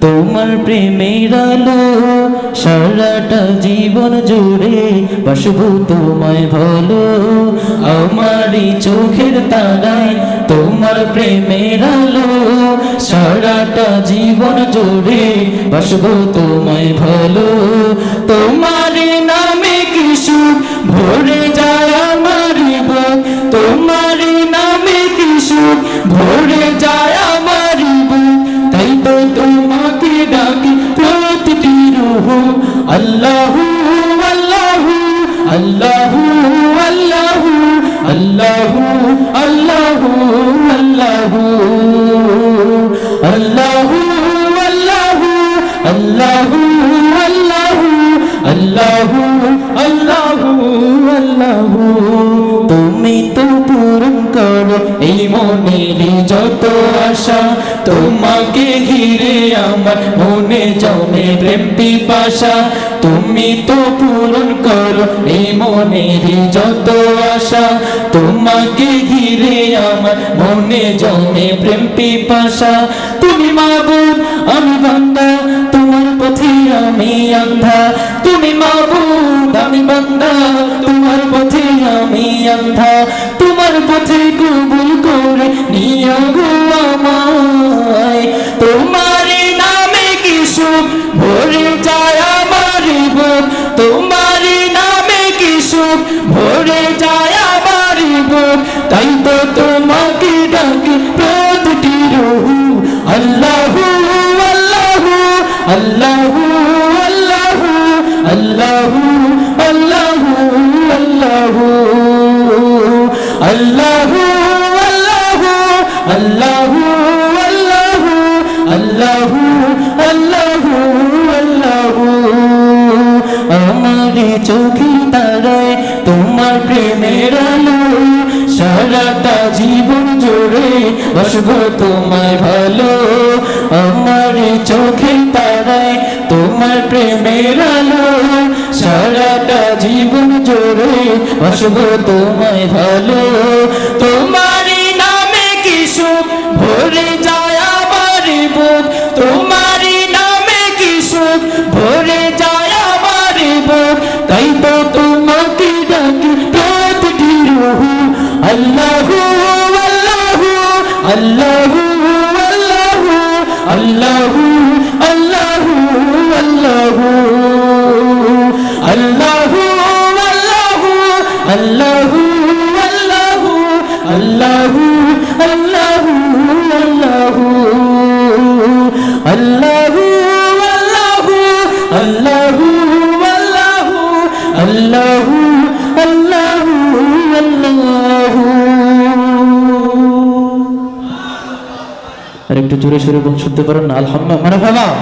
তোমার প্রেমের আলো সারাটা জীবন জুড়ে বাসবো তোমায় ভালো। আমারই চোখের তারায় তোমার প্রেমের আলো সারাটা জীবন জুড়ে বাসবো তোমায় ভালো। তোমার নামে কি সুখ ভরে যায় আমার বুক, তোমার নামে কি সুখ ভরে যায় আমার বুক। তাই তো তোমাকে ডাকি প্রতিটি রূহ, আল্লাহু আল্লাহু আল্লাহু আল্লাহু আল্লাহু আল্লাহু আল্লাহু আল্লাহু আল্লাহু আল্লাহু আল্লাহু আল্লাহু আল্লাহু। তুমি তো পূরণ করো এই মনের যত আশা, তোমাকে ঘিরে আমার মনে জমে প্রেম পিপাসা। তুমি তো পূরণ করো এই মনের যত আশা, তোমাকে ঘিরে আমার মনে জমে প্রেম পিপাসা। তুমি মাবুদ আমি বান্দা, তোমার পথে আমি অন্ধা। তুমি মাবুদ আমি বান্দা, তোমার পথে আমি অন্ধা। তোমার পথে কবুল করে নিও গো আমায়। তোমার নামে কি সুখ ভরে যায় আমার বুক, তোমার নামে কি সুখ ভরে যায় আমার বুক। তাই তো তোমাকে ডাকি প্রতিটি রূহ, আল্লাহু আল্লাহু আল্লাহু আল্লাহু আল্লাহু আল্লাহু আল্লাহু আল্লাহু আল্লাহু আল্লাহু আল্লাহু আল্লাহু। আমার চোখের তারায় তোমার প্রেমের আলো সারাটা জীবন জুড়ে বাসবো তোমায় ভালো। আমার চোখের তারায় তোমার প্রেমের আলো সারাটা জীবন জুড়ে বাসবো তোমায় ভালো। তোমার নামে কি সুখ ভরে যায় আমার বুক, তোমার নামে কি সুখ ভরে যায় আমার বুক। তাই তো তোমাকে ডাকি প্রতিটি রূহ, আল্লাহু আল্লাহু আল্লাহু আল্লাহু আল্লাহু আল্লাহু আল্লাহু আল্লাহু আল্লাহু আল্লাহু আল্লাহু আল্লাহু আল্লাহু আল্লাহু আল্লাহু আল্লাহু আল্লাহু। আর একটু জোরে সোরে শুনতে পারেন না? আলহামদুলিল্লাহ।